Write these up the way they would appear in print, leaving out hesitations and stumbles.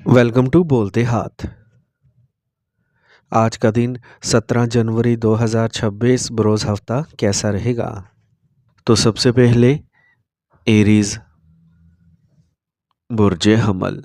Welcome to बोलते हाथ। आज का दिन 17 जनवरी 2026 बरोज़ हफ्ता कैसा रहेगा? तो सबसे पहले एरीज बुर्जे हमल।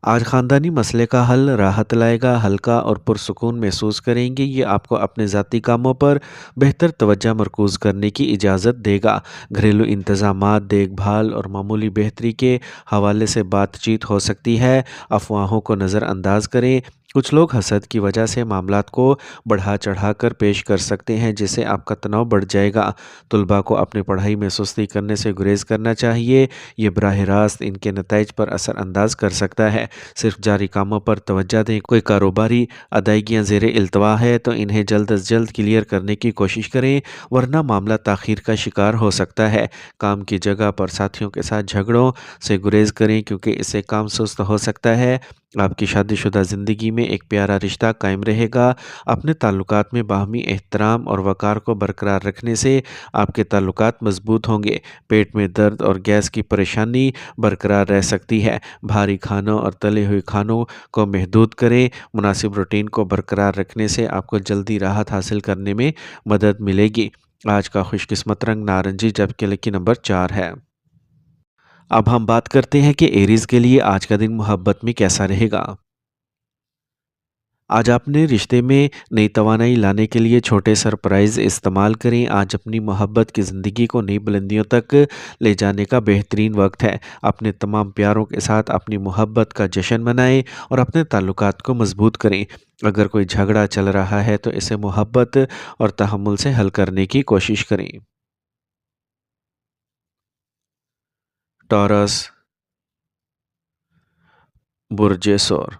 आज ख़ानदानी मसले का हल राहत लाएगा, हल्का और पुरसुकून महसूस करेंगे। ये आपको अपने ज़ाती कामों पर बेहतर तवज्जो मरकूज़ करने की इजाज़त देगा। घरेलू इंतज़ामात, देखभाल और मामूली बेहतरी के हवाले से बातचीत हो सकती है। अफवाहों को नज़रअंदाज करें। कुछ लोग हसद की वजह से मामलात को बढ़ा चढ़ा कर पेश कर सकते हैं, जिससे आपका तनाव बढ़ जाएगा। तुलबा को अपनी पढ़ाई में सुस्ती करने से गुरेज करना चाहिए। ये बराह रास्त इनके नताइज पर असर अंदाज कर सकता है। सिर्फ जारी कामों पर तवज्जो दें। कोई कारोबारी अदायगियाँ ज़ेरे इल्तवा है तो इन्हें जल्द अज जल्द क्लियर करने की कोशिश करें, वरना मामला ताख़ीर का शिकार हो सकता है। काम की जगह पर साथियों के साथ झगड़ों से गुरेज करें, क्योंकि इससे काम सुस्त हो सकता है। आपकी शादीशुदा ज़िंदगी में एक प्यारा रिश्ता कायम रहेगा। अपने ताल्लुकात में बाहमी एहतराम और वक़ार को बरकरार रखने से आपके ताल्लुकात मजबूत होंगे। पेट में दर्द और गैस की परेशानी बरकरार रह सकती है। भारी खानों और तले हुए खानों को महदूद करें। मुनासिब रूटीन को बरकरार रखने से आपको जल्दी राहत हासिल करने में मदद मिलेगी। आज का खुशकिस्मत रंग नारंगी, जबकि लकी नंबर 4 है। अब हम बात करते हैं कि एरीज़ के लिए आज का दिन मोहब्बत में कैसा रहेगा। आज अपने रिश्ते में नई तवानाई लाने के लिए छोटे सरप्राइज़ इस्तेमाल करें। आज अपनी मोहब्बत की ज़िंदगी को नई बुलंदियों तक ले जाने का बेहतरीन वक्त है। अपने तमाम प्यारों के साथ अपनी मोहब्बत का जश्न मनाएं और अपने ताल्लुकात को मजबूत करें। अगर कोई झगड़ा चल रहा है तो इसे मोहब्बत और तहम्मुल से हल करने की कोशिश करें। टॉरस बुर्जे सौर।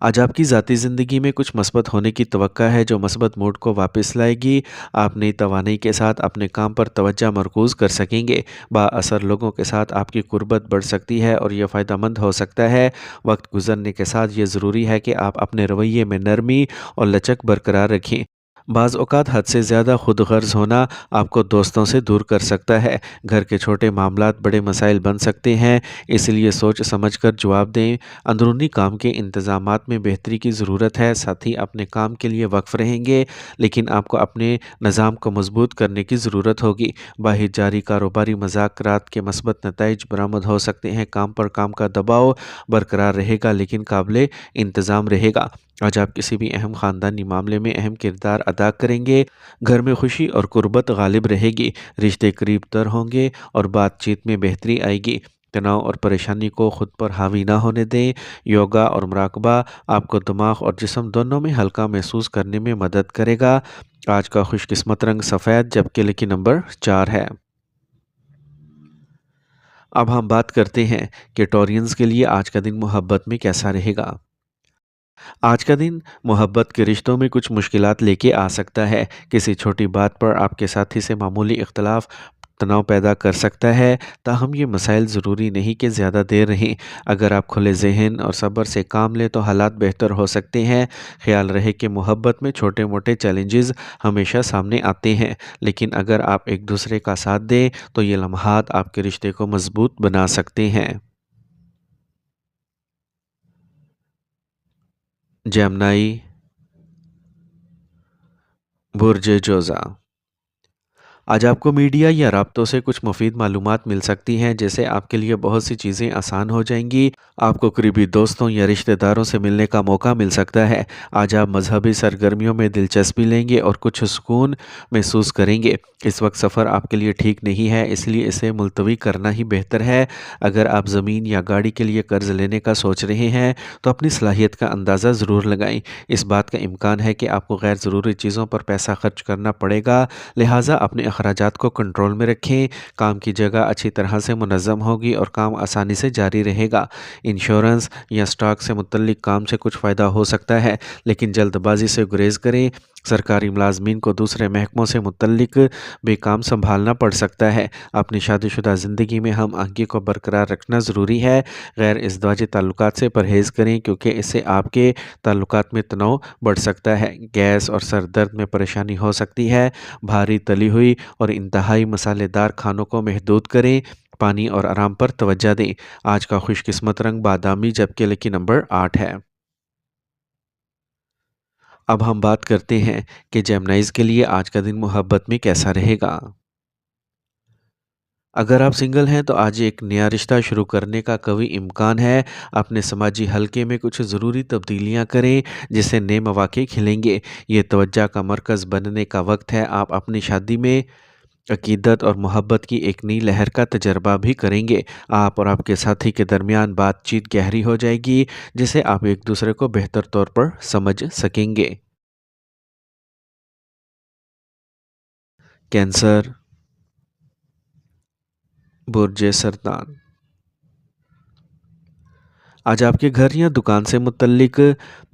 आज आपकी ज़ाती ज़िंदगी में कुछ मस्बत होने की तवक्का है, जो मस्बत मूड को वापस लाएगी। आप नई तवानाई के साथ अपने काम पर तवज्जो मरकूज़ कर सकेंगे। बाअसर लोगों के साथ आपकी कुर्बत बढ़ सकती है और यह फ़ायदेमंद हो सकता है। वक्त गुजरने के साथ ये ज़रूरी है कि आप अपने रवैये में नरमी और लचक बरकरार रखें। बाज़ औक़ात हद से ज़्यादा खुद गर्ज़ होना आपको दोस्तों से दूर कर सकता है। घर के छोटे मामलात बड़े मसाइल बन सकते हैं, इसलिए सोच समझ कर जवाब दें। अंदरूनी काम के इंतज़ामात में बेहतरी की ज़रूरत है। साथ ही अपने काम के लिए वक्फ़ रहेंगे, लेकिन आपको अपने निज़ाम को मजबूत करने की ज़रूरत होगी। बाहर जारी कारोबारी मज़ाकरात के मस्बत नताइज बरामद हो सकते हैं। काम पर काम का दबाव बरकरार रहेगा, लेकिन काबिल इंतज़ाम रहेगा। आज आप किसी भी अहम ख़ानदानी मामले में अहम किरदार अदा करेंगे। घर में खुशी और कुर्बत गालिब रहेगी। रिश्ते करीब तर होंगे और बातचीत में बेहतरी आएगी। तनाव और परेशानी को खुद पर हावी ना होने दें। योगा और मुराकबा आपको दिमाग और जिस्म दोनों में हल्का महसूस करने में मदद करेगा। आज का खुशकिस्मत रंग सफ़ेद, जबकि लकी नंबर 4 है। अब हम बात करते हैं कि टॉरियंस के लिए आज का दिन मोहब्बत में कैसा रहेगा। आज का दिन मोहब्बत के रिश्तों में कुछ मुश्किलात लेके आ सकता है। किसी छोटी बात पर आपके साथी से मामूली इख्तलाफ तनाव पैदा कर सकता है। ताहम ये मसाइल ज़रूरी नहीं कि ज़्यादा देर रहें। अगर आप खुले जहन और सब्र से काम लें तो हालात बेहतर हो सकते हैं। ख्याल रहे कि मोहब्बत में छोटे मोटे चैलेंजेस हमेशा सामने आते हैं, लेकिन अगर आप एक दूसरे का साथ दें तो ये लम्हात आपके रिश्ते को मजबूत बना सकते हैं। जेमनाई बुर्ज जोज़ा। आज आपको मीडिया या राब्तों से कुछ मुफीद मालूमात मिल सकती हैं, जिससे आपके लिए बहुत सी चीज़ें आसान हो जाएंगी। आपको करीबी दोस्तों या रिश्तेदारों से मिलने का मौका मिल सकता है। आज आप मजहबी सरगर्मियों में दिलचस्पी लेंगे और कुछ सुकून महसूस करेंगे। इस वक्त सफ़र आपके लिए ठीक नहीं है, इसलिए इसे मुलतवी करना ही बेहतर है। अगर आप ज़मीन या गाड़ी के लिए कर्ज़ लेने का सोच रहे हैं तो अपनी सलाहियत का अंदाज़ा ज़रूर लगाएं। इस बात का इम्कान है कि आपको गैर ज़रूरी चीज़ों पर पैसा खर्च करना पड़ेगा, लिहाजा अपने अखराजात को कंट्रोल में रखें। काम की जगह अच्छी तरह से मुनज़्ज़म होगी और काम आसानी से जारी रहेगा। इंश्योरेंस या स्टॉक से मुतल्लिक काम से कुछ फ़ायदा हो सकता है, लेकिन जल्दबाजी से गुरेज करें। सरकारी मुलाज़मीन को दूसरे महकमों से मुतल्लिक भी काम सँभालना पड़ सकता है। अपनी शादीशुदा ज़िंदगी में हम आगे को बरकरार रखना ज़रूरी है। गैर इज़्दिवाजी ताल्लुकात से परहेज़ करें क्योंकि इससे आपके ताल्लुकात में तनाव बढ़ सकता है। गैस और सर दर्द में परेशानी हो सकती है। भारी तली हुई और इंतहाई मसालेदार खानों को महदूद करें। पानी और आराम पर तवज्जो दें। आज का खुशकिस्मत रंग बादामी जबकि लकी नंबर 8 है। अब हम बात करते हैं कि जेमिनीज़ के लिए आज का दिन मोहब्बत में कैसा रहेगा। अगर आप सिंगल हैं तो आज एक नया रिश्ता शुरू करने का कभी इम्कान है। अपने समाजी हलके में कुछ ज़रूरी तब्दीलियां करें जिससे नए मौके खिलेंगे। ये तवज्जो का मरकज़ बनने का वक्त है। आप अपनी शादी में अकीदत और मोहब्बत की एक नई लहर का तजर्बा भी करेंगे। आप और आपके साथी के दरमियान बातचीत गहरी हो जाएगी जिससे आप एक दूसरे को बेहतर तौर पर समझ सकेंगे। कैंसर, बुर्ज सरतान। आज आपके घर या दुकान से मुतल्लिक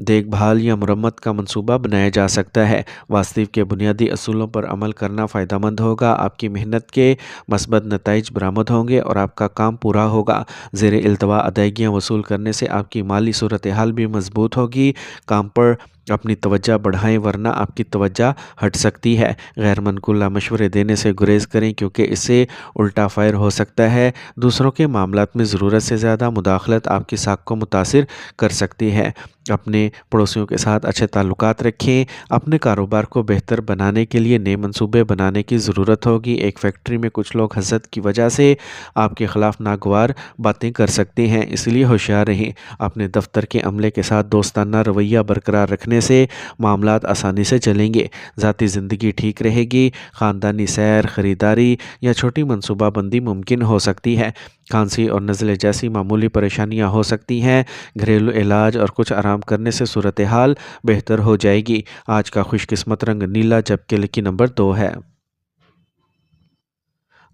देखभाल या मरम्मत का मंसूबा बनाया जा सकता है। वास्तविक के बुनियादी असूलों पर अमल करना फ़ायदेमंद होगा। आपकी मेहनत के मस्बत नताइज बरामद होंगे और आपका काम पूरा होगा। ज़ेर इल्तवा अदायगियाँ वसूल करने से आपकी माली सूरत हाल भी मजबूत होगी। काम पर अपनी तवज्जो बढ़ाएं वरना आपकी तवज्जो हट सकती है। गैर मनक़ूला मशवरे देने से गुरेज करें क्योंकि इससे उल्टा फायर हो सकता है। दूसरों के मामलात में ज़रूरत से ज़्यादा मुदाखलत आपकी साख को मुतासिर कर सकती है। अपने पड़ोसियों के साथ अच्छे ताल्लुकात रखें। अपने कारोबार को बेहतर बनाने के लिए नए मंसूबे बनाने की ज़रूरत होगी। एक फैक्ट्री में कुछ लोग हसद की वजह से आपके ख़िलाफ़ नागवार बातें कर सकते हैं, इसलिए होशियार रहें। अपने दफ्तर के अमले के साथ दोस्ताना रवैया बरकरार रखने से मामलात आसानी से चलेंगे। ज़ाती ज़िंदगी ठीक रहेगी। ख़ानदानी सैर, ख़रीदारी या छोटी मनसूबाबंदी मुमकिन हो सकती है। खांसी और नज़ले जैसी मामूली परेशानियां हो सकती हैं। घरेलू इलाज और कुछ आराम करने से सूरत हाल बेहतर हो जाएगी। आज का खुशकिस्मत रंग नीला जबकि लकी नंबर 2 है।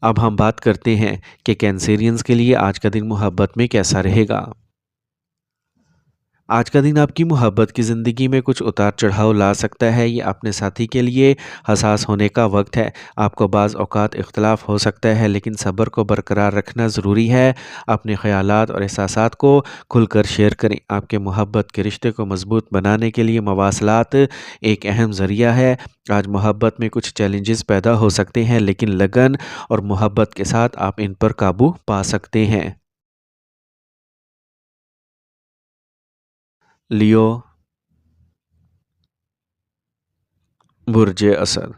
अब हम बात करते हैं कि कैंसेरियंस के लिए आज का दिन मोहब्बत में कैसा रहेगा। आज का दिन आपकी मोहब्बत की ज़िंदगी में कुछ उतार चढ़ाव ला सकता है। ये अपने साथी के लिए हसास होने का वक्त है। आपको बाज़ औक़ात इख्तलाफ हो सकता है लेकिन सब्र को बरकरार रखना ज़रूरी है। अपने ख़यालात और एहसासात को खुलकर शेयर करें। आपके मोहब्बत के रिश्ते को मज़बूत बनाने के लिए मवासलात एक अहम ज़रिया है। आज मोहब्बत में कुछ चैलेंजेस पैदा हो सकते हैं लेकिन लगन और मोहब्बत के साथ आप इन पर काबू पा सकते हैं। लियो, बुर्ज असद।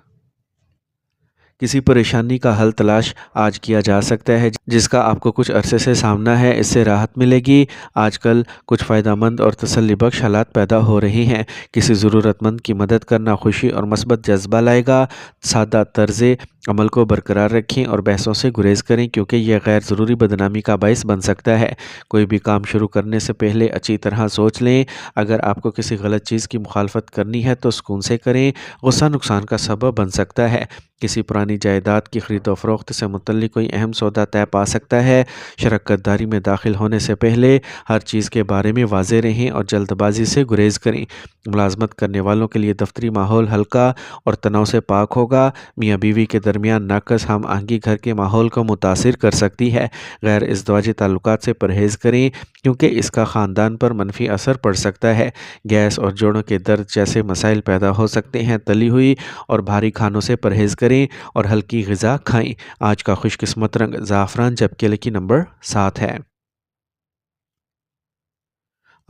किसी परेशानी का हल तलाश आज किया जा सकता है जिसका आपको कुछ अरसे से सामना है, इससे राहत मिलेगी। आजकल कुछ फ़ायदेमंद और तसल्ली बख्श हालात पैदा हो रहे हैं। किसी ज़रूरतमंद की मदद करना खुशी और मस्बत जज्बा लाएगा। सादा तर्ज़ अमल को बरकरार रखें और बहसों से गुरेज करें क्योंकि यह गैर ज़रूरी बदनामी का बायस बन सकता है। कोई भी काम शुरू करने से पहले अच्छी तरह सोच लें। अगर आपको किसी गलत चीज़ की मुखालफत करनी है तो सुकून से करें। गुस्सा नुकसान का सबब बन सकता है। किसी पुरानी जायदाद की खरीदो फरोख्त से मुतल्लिक कोई अहम सौदा तय पा सकता है। शराकत-दारी में दाखिल होने से पहले हर चीज़ के बारे में वाज़ेह रहें और जल्दबाजी से गुरेज करें। मुलाजमत करने वालों के लिए दफ्तरी माहौल हल्का और तनाव से पाक होगा। मियाँ बीवी के दरमियान नाकस हम आहंगी घर के माहौल को मुतासिर कर सकती है। गैर इज़्दिवाजी ताल्लुकात से परहेज़ करें क्योंकि इसका ख़ानदान पर मनफी असर पड़ सकता है। गैस और जोड़ों के दर्द जैसे मसाइल पैदा हो सकते हैं। तली हुई और भारी खानों से परहेज़ करें और हल्की ग़िज़ा खाएं। आज का खुशकिस्मत रंग ज़ाफ़रान जबकि लकी नंबर 7 है।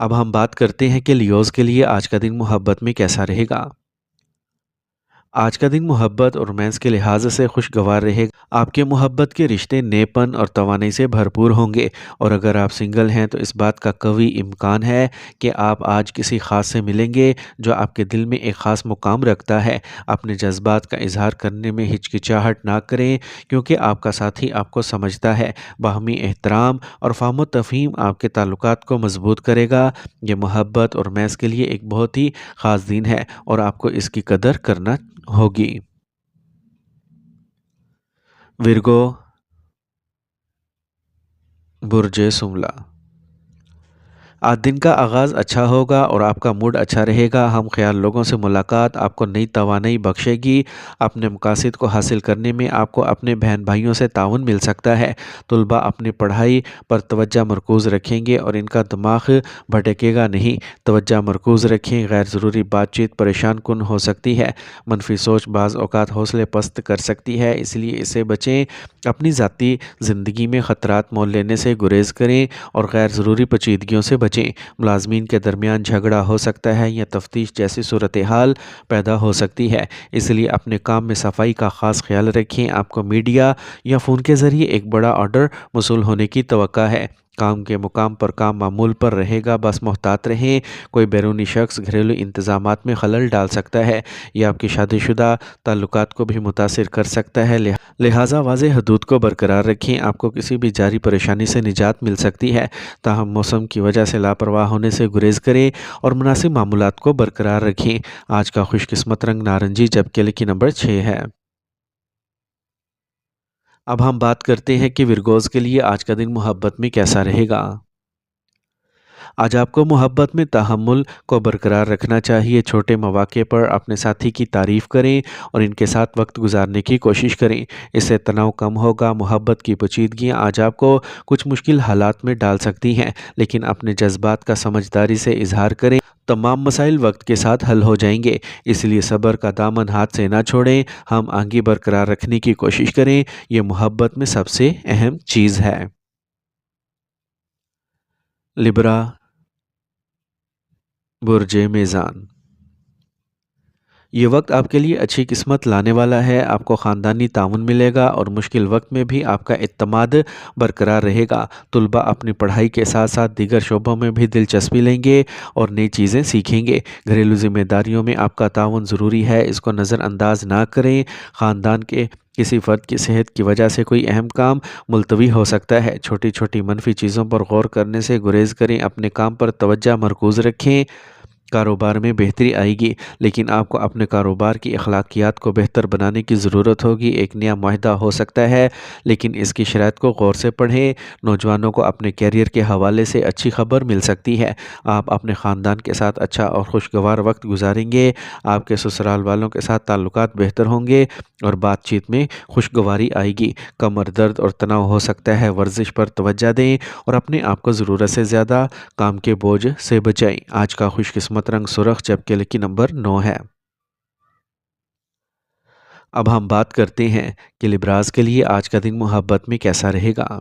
अब हम बात करते हैं कि लियोज़ के लिए आज का दिन मोहब्बत में कैसा रहेगा। आज का दिन मोहब्बत और रोमांस के लिहाज से खुशगवार रहेगा। आपके मोहब्बत के रिश्ते नेपन और तवानाई से भरपूर होंगे और अगर आप सिंगल हैं तो इस बात का कवी इम्कान है कि आप आज किसी ख़ास से मिलेंगे जो आपके दिल में एक ख़ास मुकाम रखता है। अपने जज्बात का इजहार करने में हिचकिचाहट ना करें क्योंकि आपका साथी आपको समझता है। बाहमी एहतराम और फ़ाहम तफ़हीम आपके ताल्लुकात को मजबूत करेगा। ये मोहब्बत और रोमांस के लिए एक बहुत ही ख़ास दिन है और आपको इसकी कदर करना होगी। विर्गो, बुर्ज सुमला। आज दिन का आगाज़ अच्छा होगा और आपका मूड अच्छा रहेगा। हम ख़याल लोगों से मुलाकात आपको नई तवानाई बख्शेगी। अपने मकासद को हासिल करने में आपको अपने बहन-भाइयों से ताउन मिल सकता है। तुलबा अपनी पढ़ाई पर तवज्जो मरकूज़ रखेंगे और इनका दिमाग भटकेगा नहीं। तवज्जो मरकूज़ रखें, गैर ज़रूरी बातचीत परेशान कुन हो सकती है। मनफ़ी सोच बाज़ औक़ात हौसले पस्त कर सकती है, इसलिए इससे बचें। अपनी ज़ाती ज़िंदगी में ख़तरात मोल लेने से गुरेज़ करें और गैर ज़रूरी पेचीदगियों से बचें। मुलाज़मीन के दरमियान झगड़ा हो सकता है या तफ्तीश जैसी सूरत हाल पैदा हो सकती है, इसलिए अपने काम में सफाई का ख़ास ख्याल रखें। आपको मीडिया या फ़ोन के ज़रिए एक बड़ा ऑर्डर मौसूल होने की तवक्का है। काम के मुकाम पर काम मामूल पर रहेगा, बस मोहतात रहें। कोई बैरूनी शख्स घरेलू इंतज़ामात में खलल डाल सकता है या आपकी शादीशुदा ताल्लुकात को भी मुतासिर कर सकता है। लिहाजा वाज़ेह हदूद को बरकरार रखें। आपको किसी भी जारी परेशानी से निजात मिल सकती है, ताहम मौसम की वजह से लापरवाह होने से गुरेज करें और मुनासिब मामूलात को बरकरार रखें। आज का खुशकिस्मत रंग नारंगी, जबकि लकी नंबर 6 है। अब हम बात करते हैं कि विरगोज़ के लिए आज का दिन मोहब्बत में कैसा रहेगा। आज आपको मोहब्बत में तहम्मुल को बरकरार रखना चाहिए। छोटे मौके पर अपने साथी की तारीफ़ करें और इनके साथ वक्त गुजारने की कोशिश करें, इससे तनाव कम होगा। मोहब्बत की पेचीदगियाँ आज आपको कुछ मुश्किल हालात में डाल सकती हैं, लेकिन अपने जज्बात का समझदारी से इजहार करें। तमाम मसाइल वक्त के साथ हल हो जाएंगे, इसलिए सब्र का दामन हाथ से ना छोड़ें। हम आगे बरकरार रखने की कोशिश करें, यह मोहब्बत में सबसे अहम चीज़ है। लिब्रा, बुर्ज मेज़ान। ये वक्त आपके लिए अच्छी किस्मत लाने वाला है। आपको ख़ानदानी ताउन मिलेगा और मुश्किल वक्त में भी आपका इत्तेमाद बरकरार रहेगा। तुलबा अपनी पढ़ाई के साथ साथ दीगर शोबों में भी दिलचस्पी लेंगे और नई चीज़ें सीखेंगे। घरेलू जिम्मेदारियों में आपका ताउन ज़रूरी है, इसको नज़रअंदाज ना करें। ख़ानदान के किसी फ़र्द की सेहत की वजह से कोई अहम काम मुलतवी हो सकता है। छोटी छोटी मनफी चीज़ों पर गौर करने से गुरेज करें। अपने काम पर तवज्जो मरकूज़ रखें। कारोबार में बेहतरी आएगी, लेकिन आपको अपने कारोबार की अखलाकियात को बेहतर बनाने की ज़रूरत होगी। एक नया मुआहदा हो सकता है, लेकिन इसकी शराइत को गौर से पढ़ें। नौजवानों को अपने कैरियर के हवाले से अच्छी खबर मिल सकती है। आप अपने ख़ानदान के साथ अच्छा और खुशगवार वक्त गुजारेंगे। आपके ससुराल वालों के साथ ताल्लुकात बेहतर होंगे और बातचीत में खुशगवारी आएगी। कमर दर्द और तनाव हो सकता है, वर्जिश पर तवज्जो दें और अपने आप को ज़रूरत से ज़्यादा काम के बोझ से बचाएं। आज का खुशकिस्मत रंग सुर्ख, जबकि लकी नंबर 9 है। अब हम बात करते हैं कि लिब्राज के लिए आज का दिन मोहब्बत में कैसा रहेगा।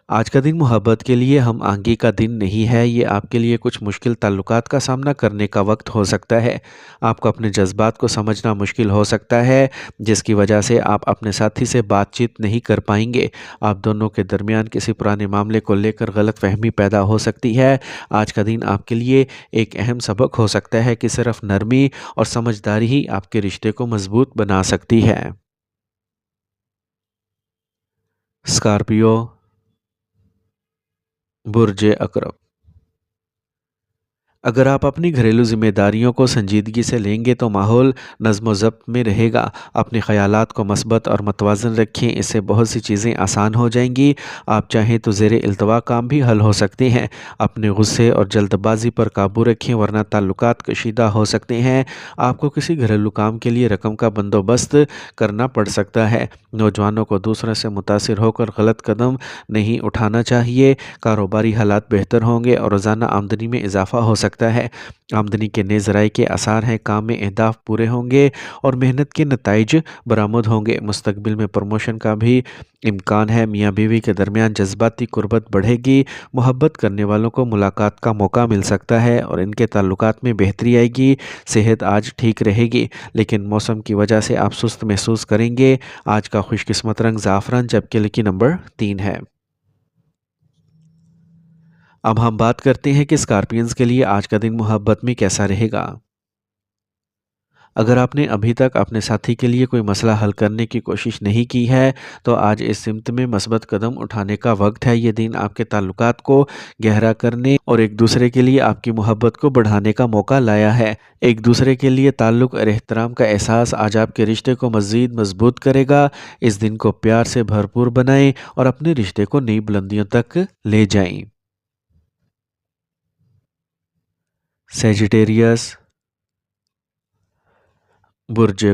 आज का दिन मोहब्बत के लिए हम आगे का दिन नहीं है, ये आपके लिए कुछ मुश्किल ताल्लुकात का सामना करने का वक्त हो सकता है। आपको अपने जज्बात को समझना मुश्किल हो सकता है, जिसकी वजह से आप अपने साथी से बातचीत नहीं कर पाएंगे। आप दोनों के दरमियान किसी पुराने मामले को लेकर गलतफहमी पैदा हो सकती है। आज का दिन आपके लिए एक अहम सबक हो सकता है कि सिर्फ नरमी और समझदारी ही आपके रिश्ते को मजबूत बना सकती है। स्कॉर्पियो, बुर्ज अकरब। अगर आप अपनी घरेलू ज़िम्मेदारियों को संजीदगी से लेंगे तो माहौल नज़्म व ज़ब्त में रहेगा। अपने ख़यालात को मस्बत और मतवाज़न रखें, इससे बहुत सी चीज़ें आसान हो जाएंगी। आप चाहें तो ज़ेरे इल्तवा काम भी हल हो सकते हैं। अपने गुस्से और जल्दबाजी पर काबू रखें, वरना ताल्लुकात कशीदा हो सकते हैं। आपको किसी घरेलू काम के लिए रकम का बंदोबस्त करना पड़ सकता है। नौजवानों को दूसरों से मुतासिर होकर गलत कदम नहीं उठाना चाहिए। कारोबारी हालात बेहतर होंगे और रोज़ाना आमदनी में इजाफा हो सकता है। आमदनी के नए ज़राए के आसार हैं, काम में अहदाफ पूरे होंगे और मेहनत के नताइज बरामद होंगे। मुस्तकबिल में प्रमोशन का भी इम्कान है। मियाँ बीवी के दरमियान जज्बाती कुर्बत बढ़ेगी। मोहब्बत करने वालों को मुलाकात का मौका मिल सकता है और इनके ताल्लुकात में बेहतरी आएगी। सेहत आज ठीक रहेगी, लेकिन मौसम की वजह से आप सुस्त महसूस करेंगे। आज का खुशकिस्मत रंग ज़ाफ़रान, जबकि लकी नंबर 3 है। अब हम बात करते हैं कि स्कॉर्पियंस के लिए आज का दिन मोहब्बत में कैसा रहेगा। अगर आपने अभी तक अपने साथी के लिए कोई मसला हल करने की कोशिश नहीं की है, तो आज इस सिमत में मस्बत कदम उठाने का वक्त है। ये दिन आपके ताल्लुकात को गहरा करने और एक दूसरे के लिए आपकी मोहब्बत को बढ़ाने का मौका लाया है। एक दूसरे के लिए ताल्लुक और एहतराम का एहसास आज आपके रिश्ते को मज़ीद मजबूत करेगा। इस दिन को प्यार से भरपूर बनाएं और अपने रिश्ते को नई बुलंदियों तक ले जाएं। सेजिटेरियस, बुर्जे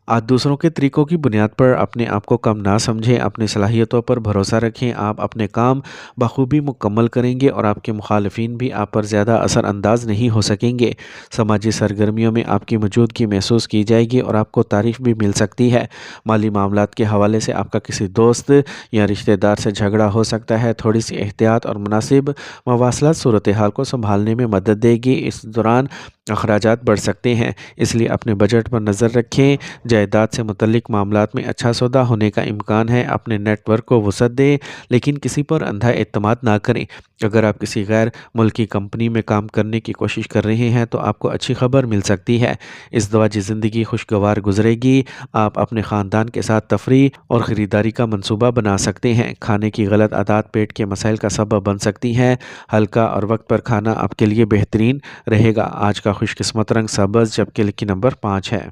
आज दूसरों के तरीकों की बुनियाद पर अपने आप को कम ना समझें, अपनी सलाहियतों पर भरोसा रखें। आप अपने काम बखूबी मुकम्मल करेंगे और आपके मुखालफिन भी आप पर ज़्यादा असर अंदाज नहीं हो सकेंगे। समाजी सरगर्मियों में आपकी मौजूदगी महसूस की जाएगी और आपको तारीफ़ भी मिल सकती है। माली मामलात के हवाले से आपका किसी दोस्त या रिश्तेदार से झगड़ा हो सकता है। थोड़ी सी एहतियात और मुनासिब मवासलात सूरत हाल को संभालने में मदद देगी। इस दौरान अखराजात बढ़ सकते हैं, इसलिए अपने बजट पर नज़र रखें। जायदाद से मुतल्लिक मामलात में अच्छा सौदा होने का इम्कान है। अपने नेटवर्क को वसअत दें, लेकिन किसी पर अंधा एतमाद ना करें। अगर आप किसी गैर मुल्की कंपनी में काम करने की कोशिश कर रहे हैं तो आपको अच्छी खबर मिल सकती है। इस दवाजी ज़िंदगी खुशगवार गुजरेगी। आप अपने ख़ानदान के साथ तफरी और ख़रीदारी का मंसूबा बना सकते हैं। खाने की गलत आदत पेट के मसाइल का सबब बन सकती हैं। हल्का और वक्त पर खाना आपके लिए बेहतरीन रहेगा। आज का खुशकिस्मत रंग सब्ज़, जबकि लकी नंबर 5 है।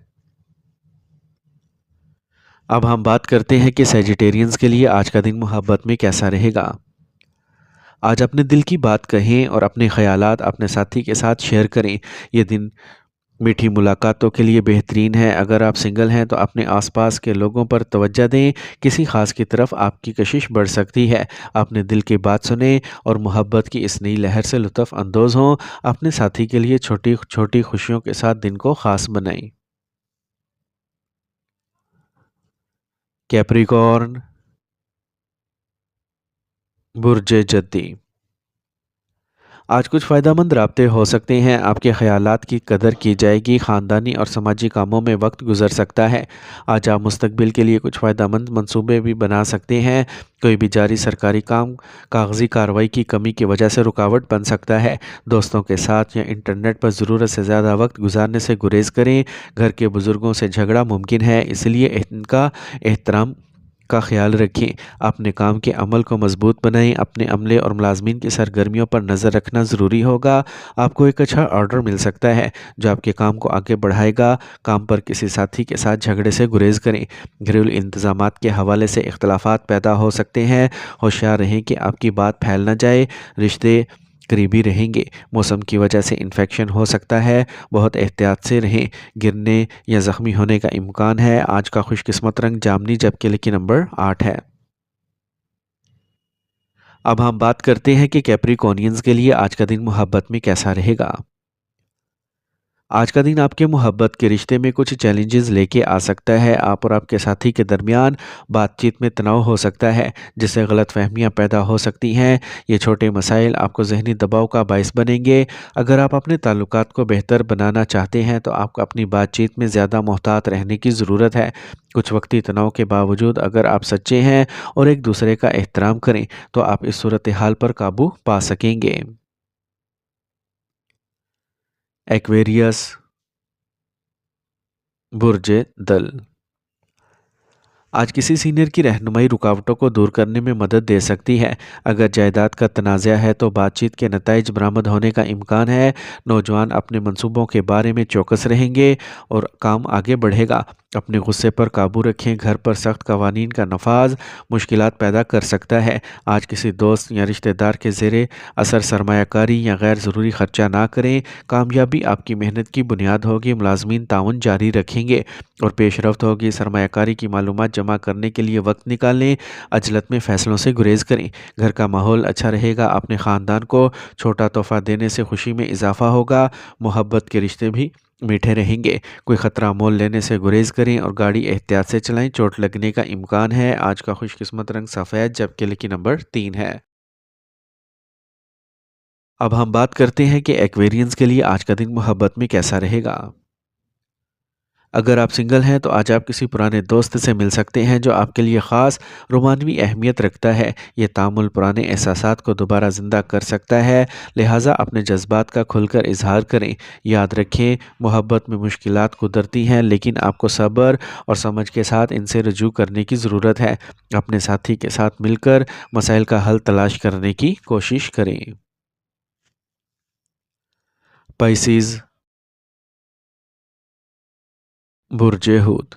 अब हम बात करते हैं कि सेजिटेरियंस के लिए आज का दिन मोहब्बत में कैसा रहेगा। आज अपने दिल की बात कहें और अपने ख़यालात अपने साथी के साथ शेयर करें। ये दिन मीठी मुलाकातों के लिए बेहतरीन है। अगर आप सिंगल हैं तो अपने आसपास के लोगों पर तवज्जो दें। किसी खास की तरफ आपकी कशिश बढ़ सकती है। अपने दिल की बात सुनें और मोहब्बत की इस नई लहर से लुत्फ़ अंदोज़ हों। अपने साथी के लिए छोटी छोटी खुशियों के साथ दिन को ख़ास बनाएं। कैप्रिकॉर्न, बुर्ज जद्दी। आज कुछ फ़ायदेमंद राब्ते हो सकते हैं। आपके ख़यालात की कदर की जाएगी। ख़ानदानी और समाजी कामों में वक्त गुजर सकता है। आज आप मुस्तकबिल के लिए कुछ फ़ायदेमंद मंसूबे भी बना सकते हैं। कोई भी जारी सरकारी काम कागज़ी कार्रवाई की कमी की वजह से रुकावट बन सकता है। दोस्तों के साथ या इंटरनेट पर ज़रूरत से ज़्यादा वक्त गुजारने से गुरेज करें। घर के बुज़ुर्गों से झगड़ा मुमकिन है, इसलिए इनका एहतराम का ख्याल रखें। अपने काम के अमल को मजबूत बनाएं। अपने अमले और मुलाजमीन की सरगर्मियों पर नज़र रखना ज़रूरी होगा। आपको एक अच्छा ऑर्डर मिल सकता है जो आपके काम को आगे बढ़ाएगा। काम पर किसी साथी के साथ झगड़े से गुरेज करें। घरेलू इंतज़ामात के हवाले से इख्तलाफात पैदा हो सकते हैं। होशियार रहें कि आपकी बात फैल न जाए। रिश्ते करीबी रहेंगे। मौसम की वजह से इन्फेक्शन हो सकता है, बहुत एहतियात से रहें। गिरने या ज़ख्मी होने का इम्कान है। आज का खुशकिस्मत रंग जामनी, जबकि लकी नंबर 8 है। अब हम बात करते हैं कि कैप्रिकॉर्नियंस के लिए आज का दिन मोहब्बत में कैसा रहेगा। आज का दिन आपके मोहब्बत के रिश्ते में कुछ चैलेंजेस लेके आ सकता है। आप और आपके साथी के दरमियान बातचीत में तनाव हो सकता है, जिससे गलतफहमियां पैदा हो सकती हैं। ये छोटे मसाइल आपको ज़हनी दबाव का बायस बनेंगे। अगर आप अपने ताल्लुकात को बेहतर बनाना चाहते हैं तो आपको अपनी बातचीत में ज़्यादा मोहतात रहने की ज़रूरत है। कुछ वक्ती तनाव के बावजूद अगर आप सच्चे हैं और एक दूसरे का एहतराम करें तो आप इस सूरत हाल पर काबू पा सकेंगे। एक्वेरियस, बुर्ज दल। आज किसी सीनियर की रहनुमाई रुकावटों को दूर करने में मदद दे सकती है। अगर जायदाद का तनाज़ा है तो बातचीत के नताइज बरामद होने का इम्कान है। नौजवान अपने मंसूबों के बारे में चौकस रहेंगे और काम आगे बढ़ेगा। अपने गुस्से पर काबू रखें। घर पर सख्त कवानीन का नफाज मुश्किलात पैदा कर सकता है। आज किसी दोस्त या रिश्तेदार के ज़ेरे असर सरमायाकारी या गैर ज़रूरी खर्चा ना करें। कामयाबी आपकी मेहनत की बुनियाद होगी। मुलाजमीन ताउन जारी रखेंगे और पेशरफ्त होगी। सरमायाकारी की मालूमात जमा करने के लिए वक्त निकालें। अजलत में फ़ैसलों से गुरेज करें। घर का माहौल अच्छा रहेगा। अपने ख़ानदान को छोटा तोहफ़ा देने से खुशी में इजाफा होगा। मोहब्बत के रिश्ते भी मीठे रहेंगे। कोई ख़तरा मोल लेने से गुरेज करें और गाड़ी एहतियात से चलाएं, चोट लगने का इम्कान है। आज का खुशकिस्मत रंग सफ़ेद, जबकि लकी नंबर 3 है। अब हम बात करते हैं कि एक्वेरियंस के लिए आज का दिन मोहब्बत में कैसा रहेगा। अगर आप सिंगल हैं तो आज आप किसी पुराने दोस्त से मिल सकते हैं जो आपके लिए ख़ास रोमानवी अहमियत रखता है। ये तामुल पुराने एहसासात को दोबारा ज़िंदा कर सकता है, लिहाजा अपने जज्बात का खुलकर इजहार करें। याद रखें, मोहब्बत में मुश्किलात कुदरती हैं, लेकिन आपको सब्र और समझ के साथ इनसे रजू करने की ज़रूरत है। अपने साथी के साथ मिलकर मसाइल का हल तलाश करने की कोशिश करें। पाइसिस, बुर्ज हूत।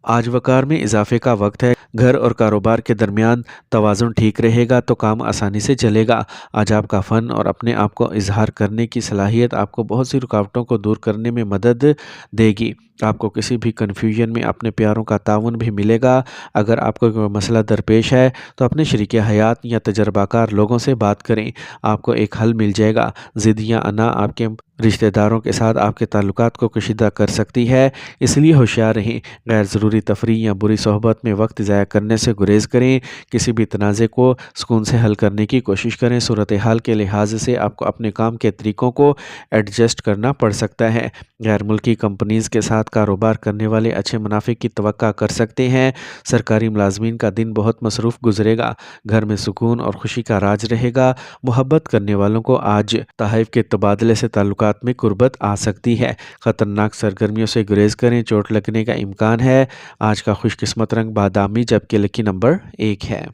आज वक़ार में इज़ाफ़े का वक़्त है। घर और कारोबार के दरमियान तवाज़ुन ठीक रहेगा तो काम आसानी से चलेगा। आज आपका फ़न और अपने आप को इज़हार करने की सलाहियत आपको बहुत सी रुकावटों को दूर करने में मदद देगी। आपको किसी भी कन्फ्यूजन में अपने प्यारों का ताउन भी मिलेगा। अगर आपको कोई मसला दरपेश है तो अपने शरीके हयात या तजर्बाकार लोगों से बात करें, आपको एक हल मिल जाएगा। ज़िद या अना आपके रिश्तेदारों के साथ आपके ताल्लुकात को कशीदा कर सकती है, इसलिए होशियार रहें। गैर ज़रूरी तफरीह या बुरी सोहबत में वक्त ज़ाया करने से गुरेज़ करें। किसी भी तनाज़े को सुकून से हल करने की कोशिश करें। सूरत हाल के लिहाज से आपको अपने काम के तरीक़ों को एडजस्ट करना पड़ सकता है। गैर मुल्की कंपनीज़ के साथ कारोबार करने वाले अच्छे मुनाफे की तवक्का कर सकते हैं। सरकारी मुलाजमीन का दिन बहुत मसरूफ़ गुजरेगा। घर में सुकून और खुशी का राज रहेगा। मोहब्बत करने वालों को आज तोहफ़े के तबादले से ताल्लुकात में कुर्बत आ सकती है। ख़तरनाक सरगर्मियों से गुरेज करें, चोट लगने का इम्कान है। आज का खुशकिस्मत रंग बादामी जबकि लकी नंबर 1 है।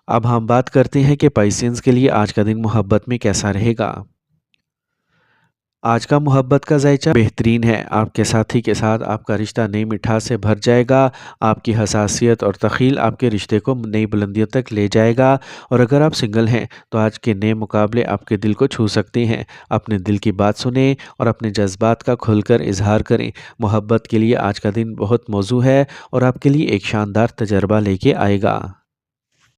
अब हम बात करते हैं कि पाइसेंस के लिए आज का दिन मोहब्बत में कैसा रहेगा। आज का मोहब्बत का ज़ायचा बेहतरीन है। आपके साथी के साथ आपका रिश्ता नई मिठास से भर जाएगा। आपकी हसासियत और तख़ील आपके रिश्ते को नई बुलंदियों तक ले जाएगा। और अगर आप सिंगल हैं तो आज के नए मुकाबले आपके दिल को छू सकते हैं। अपने दिल की बात सुनें और अपने जज्बात का खुलकर इजहार करें। मोहब्बत के लिए आज का दिन बहुत मौजू है और आपके लिए एक शानदार तजर्बा लेके आएगा।